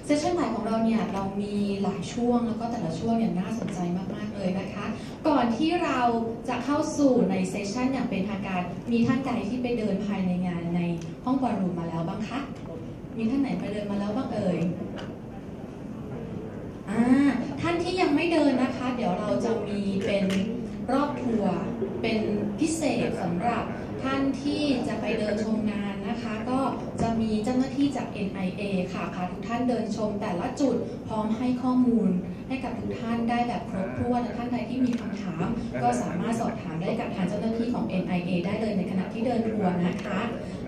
เซสชั่นบ่ายของเราเนี่ยเรามีหลายช่วงแล้วก็แต่ละช่วงเนี่ยน่าสนใจมากๆเลยนะคะก่อนที่เราจะเข้าสู่ในเซสชั่นอย่างเป็นทางการมีท่านใดที่ไปเดินภายในงานในห้องบอลรูมมาแล้วบ้างคะมีท่านไหนไปเดินมาแล้วบ้างเอ่ยท่านที่ยังไม่เดินนะคะเดี๋ยวเราจะมีเป็นรอบทัวร์เป็นพิเศษสำหรับท่านที่จะไปเดินชมงานนะคะก็จะมีเจ้าหน้าที่จาก NIA ค่ะพาทุกท่านเดินชมแต่ละจุดพร้อมให้ข้อมูลให้กับทุกท่านได้แบบครบถ้วนและท่านใดที่มีคำถามก็สามารถสอบถามได้กับทางเจ้าหน้าที่ของ NIA ได้เลยในขณะที่เดินทัวร์นะคะ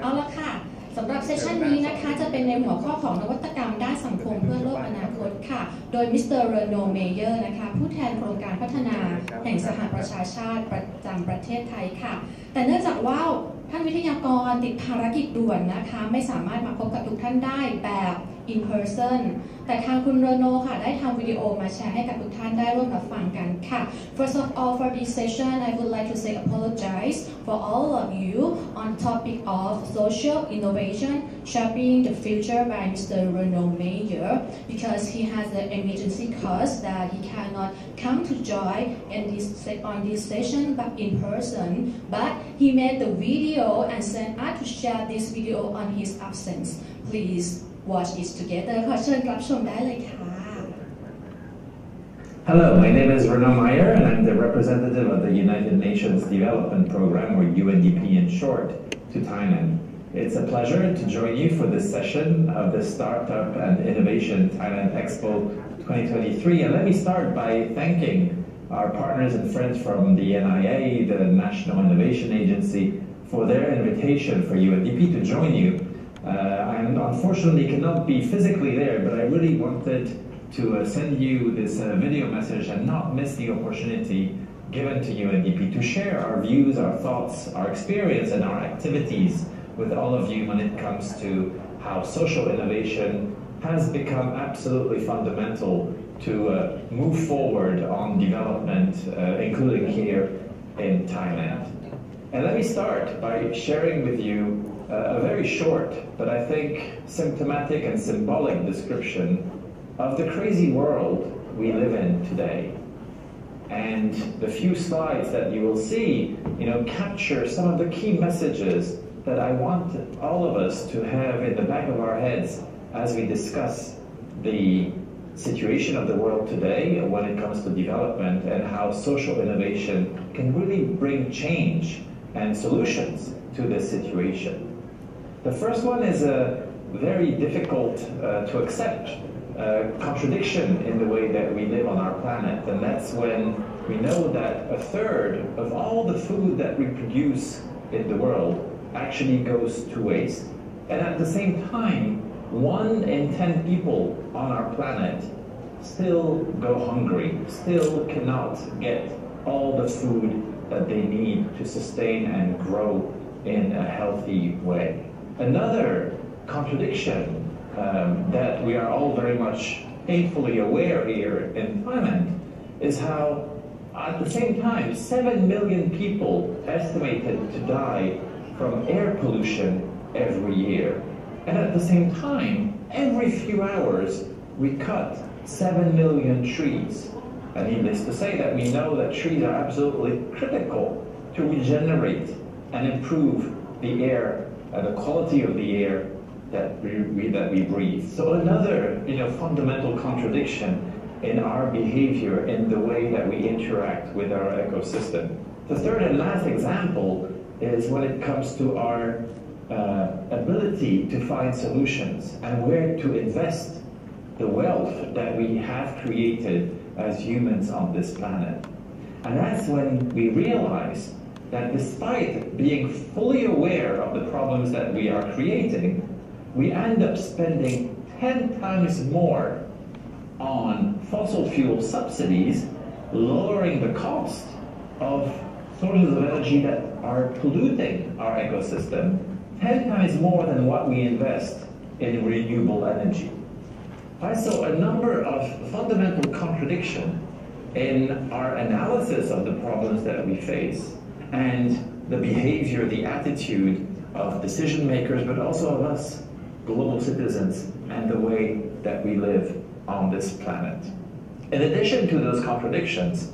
เอาละค่ะสำหรับเซสชันนี้นะคะจะเป็นในหัวข้อของนวัตกรรมด้านสังคมเพื่อโลกอนาคตค่ะโดยมิสเตอร์เรโนเมเยอร์นะคะผู้แทนโครงการพัฒนาแห่งสหประชาชาติประจำประเทศไทยค่ะแต่เนื่องจากว่าท่านวิทยากรติดภารกิจด่วนนะคะไม่สามารถมาพบกับทุกท่านได้แบบ in person แต่ทางคุณเรโนค่ะได้ทำวิดีโอมาแชร์ให้กับทุกท่านได้ร่วมรับฟังกันค่ะ First of all for this session I would like to say apologize for all of you on topic of social innovation shaping the future by Mr. Reno Mayer because he has an emergency cause that he cannot come to join on this session but in person but he made the video and sent us to share this video on his absence please watch it together ขอเชิญรับชมได้เลยค่ะ Hello, my name is Reno Meyer and I'm the representative of the United Nations Development Program, or UNDP in short, to Thailand. It's a pleasure to join you for this session of the Startup and Innovation Thailand Expo 2023. And let me start by thanking our partners and friends from the NIA, the National Innovation Agency, for their invitation for UNDP to join you. I unfortunately cannot be physically there, but I really wanted to send you this video message and not miss the opportunity given to UNDP to share our views, our thoughts, our experience and our activities with all of you when it comes to how social innovation has become absolutely fundamental to move forward on development, including here in Thailand. And let me start by sharing with you a very short, but I think symptomatic and symbolic description of the crazy world we live in today. And the few slides that you will see, capture some of the key messages that I want all of us to have in the back of our heads as we discuss the situation of the world today when it comes to development and how social innovation can really bring change and solutions to this situation. The first one is a very difficult to accept contradiction in the way that we live on our planet, and that's when we know that a third of all the food that we produce in the world actually goes to waste. And at the same time, 1 in 10 people on our planet still go hungry, still cannot get all the food that they need to sustain and grow in a healthy way. Another contradiction that we are all very much painfully aware here in Thailand is how at the same time 7 million people estimated to die from air pollution every year. And at the same time, every few hours we cut 7 million trees. And needless to say that we know that trees are absolutely critical to regenerate and improve the air, the quality of the air that we breathe. So another fundamental contradiction in our behavior, in the way that we interact with our ecosystem. The third and last example is when it comes to our ability to find solutions and where to invest the wealth that we have created as humans on this planet. And that's when we realize that despite being fully aware of the problems that we are creating, we end up spending 10 times more on fossil fuel subsidies, lowering the cost of sources of energy that are polluting our ecosystem 10 times more than what we invest in renewable energy. I saw a number of fundamental contradictions in our analysis of the problems that we face and the behavior, the attitude of decision makers, but also of us global citizens and the way that we live on this planet. In addition to those contradictions,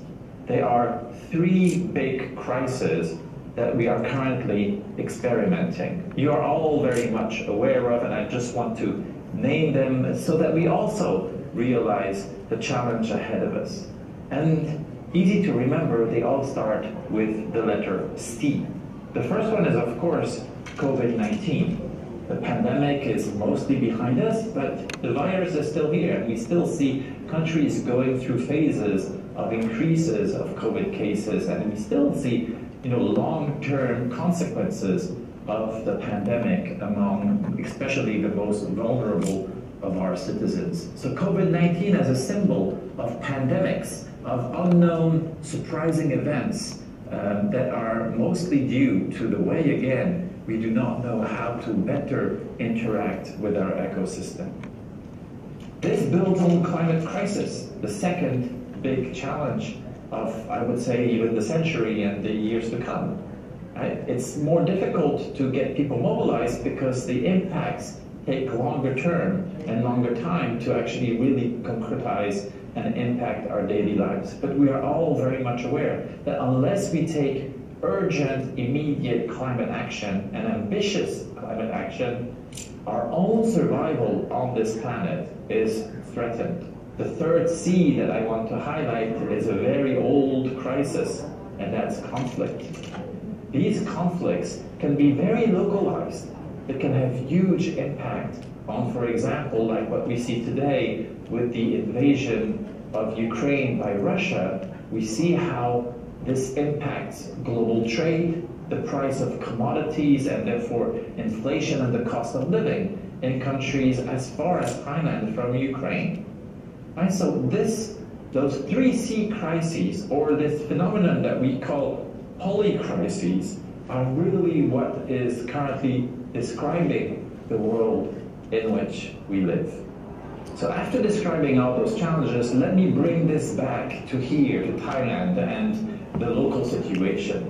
there are three big crises that we are currently experimenting. You are all very much aware of, and I just want to name them so that we also realize the challenge ahead of us. And easy to remember, they all start with the letter C. The first one is, of course, COVID-19. The pandemic is mostly behind us, but the virus is still here, and we still see countries going through phases of increases of COVID cases, and we still see long-term consequences of the pandemic among especially the most vulnerable of our citizens. So COVID-19 as a symbol of pandemics, of unknown, surprising events that are mostly due to the way, again, we do not know how to better interact with our ecosystem. This builds on climate crisis, the second big challenge of, I would say, even the century and the years to come. It's more difficult to get people mobilized because the impacts take longer term and longer time to actually really concretize and impact our daily lives. But we are all very much aware that unless we take urgent, immediate climate action and ambitious climate action, our own survival on this planet is threatened. The third C that I want to highlight is a very old crisis, and that's conflict. These conflicts can be very localized. It can have huge impact on, for example, like what we see today with the invasion of Ukraine by Russia. We see how this impacts global trade, the price of commodities, and therefore inflation and the cost of living in countries as far as Thailand from Ukraine. Right? So those three C crises, or this phenomenon that we call polycrises, are really what is currently describing the world in which we live. So after describing all those challenges, let me bring this back to here, to Thailand and the local situation.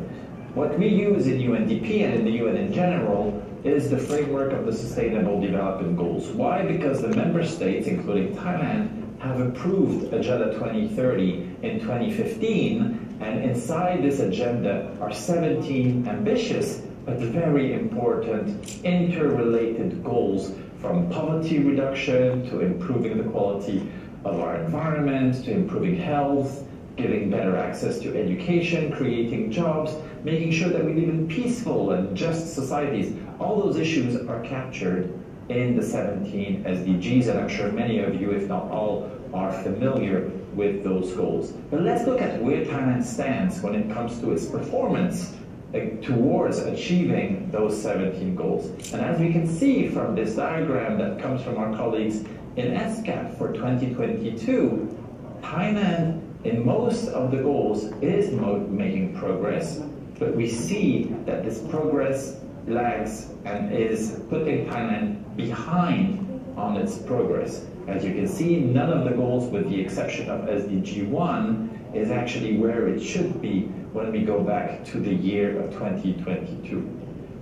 What we use in UNDP and in the UN in general is the framework of the Sustainable Development Goals. Why? Because the member states, including Thailand, have approved Agenda 2030 in 2015, and inside this agenda are 17 ambitious but very important interrelated goals, from poverty reduction to improving the quality of our environment, to improving health, giving better access to education, creating jobs, making sure that we live in peaceful and just societies. All those issues are captured in the 17 SDGs, and I'm sure many of you, if not all, are familiar with those goals. But let's look at where Thailand stands when it comes to its performance towards achieving those 17 goals. And as we can see from this diagram that comes from our colleagues in SCAP for 2022, Thailand in most of the goals is making progress, but we see that this progress lags and is putting Thailand behind on its progress. As you can see, none of the goals, with the exception of SDG 1, is actually where it should be when we go back to the year of 2022.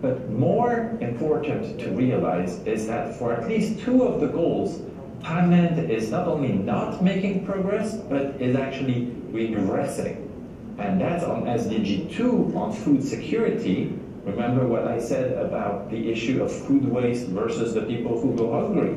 But more important to realize is that for at least 2 of the goals, Thailand is not only not making progress, but is actually regressing. And that's on SDG 2 on food security. Remember what I said about the issue of food waste versus the people who go hungry.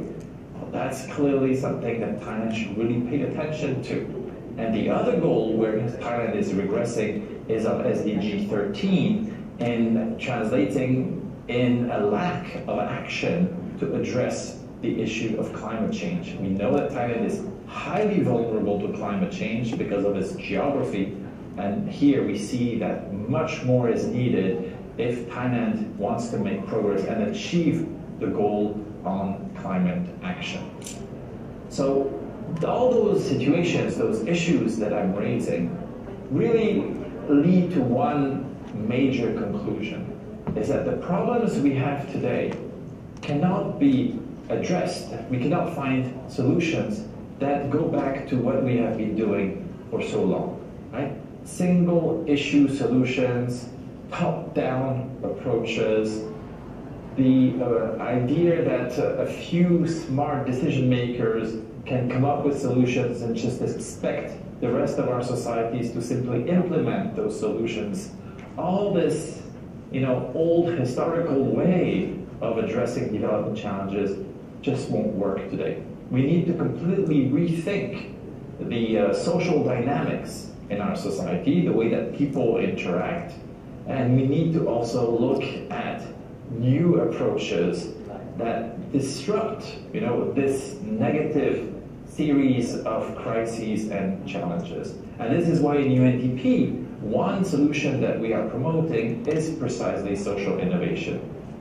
Well, that's clearly something that Thailand should really pay attention to. And the other goal where Thailand is regressing is on SDG 13, in translating in a lack of action to address the issue of climate change. We know that Thailand is highly vulnerable to climate change because of its geography, and here we see that much more is needed if Thailand wants to make progress and achieve the goal on climate action. So all those situations, those issues that I'm raising, really lead to one major conclusion, is that the problems we have today cannot be addressed. We cannot find solutions that go back to what we have been doing for so long, right? Single issue solutions, top-down approaches, the idea that a few smart decision makers can come up with solutions and just expect the rest of our societies to simply implement those solutions, all this, old historical way of addressing development challenges just won't work today. We need to completely rethink the social dynamics in our society, the way that people interact, and we need to also look at new approaches that disrupt, this negative series of crises and challenges. And this is why in UNDP, one solution that we are promoting is precisely social innovation.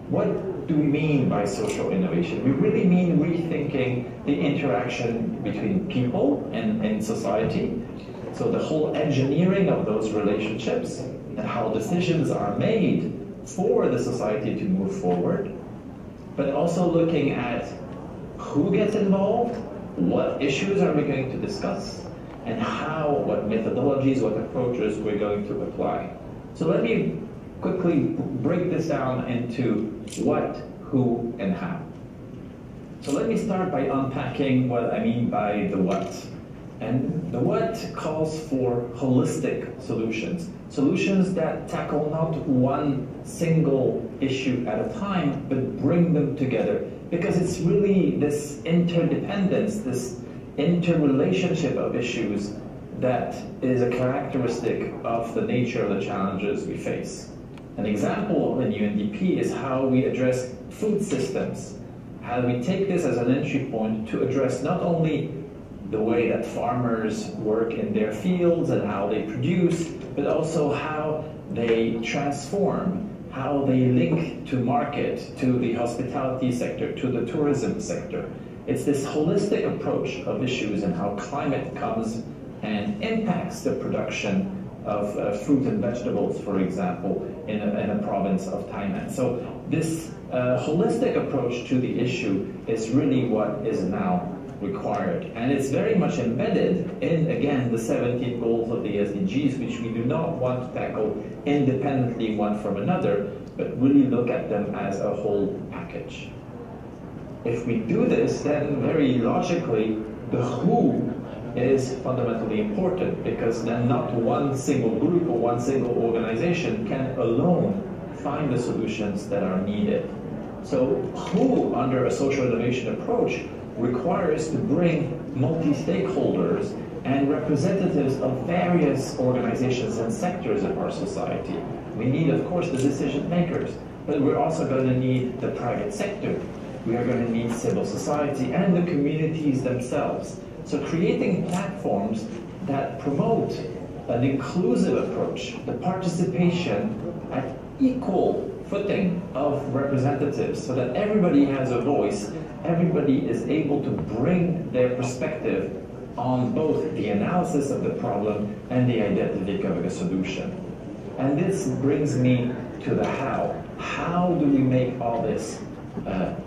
What do we mean by social innovation? We really mean rethinking the interaction between people and society. So the whole engineering of those relationships and how decisions are made for the society to move forward, but also looking at who gets involved, what issues are we going to discuss, and what methodologies, what approaches we're going to apply. So let me quickly break this down into what, who, and how. So let me start by unpacking what I mean by the what. And the what calls for holistic solutions. Solutions that tackle not one single issue at a time, but bring them together. Because it's really this interdependence, this interrelationship of issues that is a characteristic of the nature of the challenges we face. An example in UNDP is how we address food systems, how we take this as an entry point to address not only the way that farmers work in their fields and how they produce, but also how they transform, how they link to market, to the hospitality sector, to the tourism sector. It's this holistic approach of issues and how climate comes and impacts the production of fruit and vegetables, for example, in a province of Thailand. So this holistic approach to the issue is really what is now required. And it's very much embedded in, again, the 17 goals of the SDGs, which we do not want to tackle independently one from another, but really look at them as a whole package. If we do this, then very logically, the who is fundamentally important, because then not one single group or one single organization can alone find the solutions that are needed. So who, under a social innovation approach, requires to bring multi-stakeholders and representatives of various organizations and sectors of our society. We need, of course, the decision makers, but we're also going to need the private sector. We are going to need civil society and the communities themselves. So creating platforms that promote an inclusive approach, the participation at equal footing of representatives, so that everybody has a voice, everybody is able to bring their perspective on both the analysis of the problem and the identification of a solution. And this brings me to the how. How do we make all this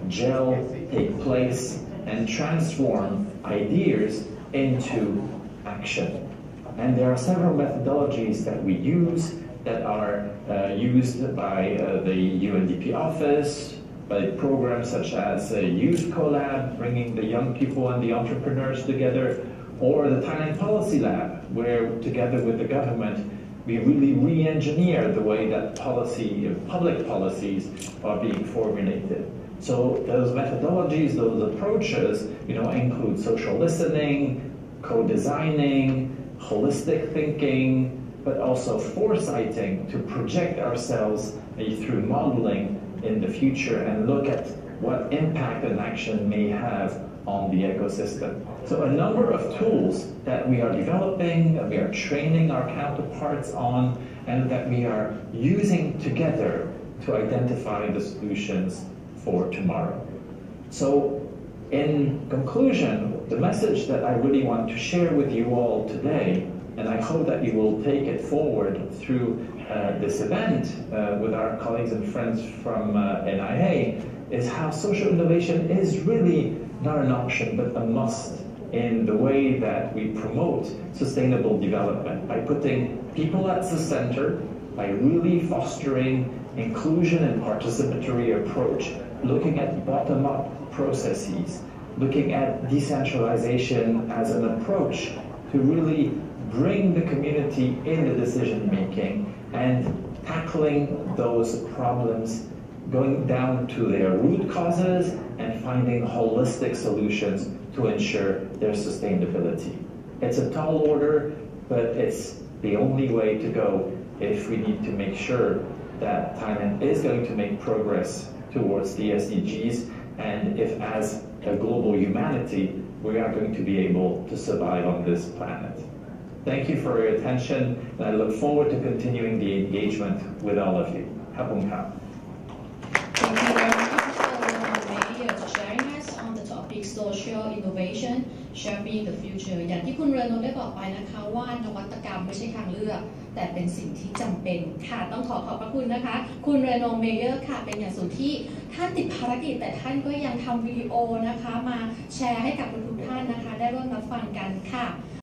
gel, take place, and transform ideas into action? And there are several methodologies that we use that are used by the UNDP office, by programs such as Youth Collab, bringing the young people and the entrepreneurs together, or the Thailand Policy Lab, where together with the government, we really re-engineer the way that public policies are being formulated. So those methodologies, those approaches, include social listening, co-designing, holistic thinking, but also foresighting to project ourselves through modeling in the future and look at what impact an action may have on the ecosystem. So a number of tools that we are developing, that we are training our counterparts on, and that we are using together to identify the solutions for tomorrow. So in conclusion, the message that I really want to share with you all today, and I hope that you will take it forward through this event with our colleagues and friends from NIA, is how social innovation is really not an option, but a must in the way that we promote sustainable development, by putting people at the center, by really fostering inclusion and participatory approach, looking at bottom-up processes, looking at decentralization as an approach to really bring the community in the decision-making and tackling those problems, going down to their root causes and finding holistic solutions to ensure their sustainability. It's a tall order, but it's the only way to go if we need to make sure that Thailand is going to make progress towards the SDGs, and if as a global humanity, we are going to be able to survive on this planet. Thank you for your attention, and I look forward to continuing the engagement with all of you. Khap. Thank you very much, Mayor, for sharing us on the topic social innovation shaping the future. อย่างที่คุณเรโนได้บอกไปนะคะว่านวัตกรรมไม่ใช่ทางเลือกแต่เป็นสิ่งที่จำเป็นค่ะต้องขอบพระคุณนะคะคุณเรโนเมเยอร์ค่ะเป็นอย่างสูงที่ท่านติดภารกิจแต่ท่านก็ยังทำวิดีโอนะคะมาแชร์ให้กับทุกท่านนะคะได้ร่วมรับฟังกันค่ะ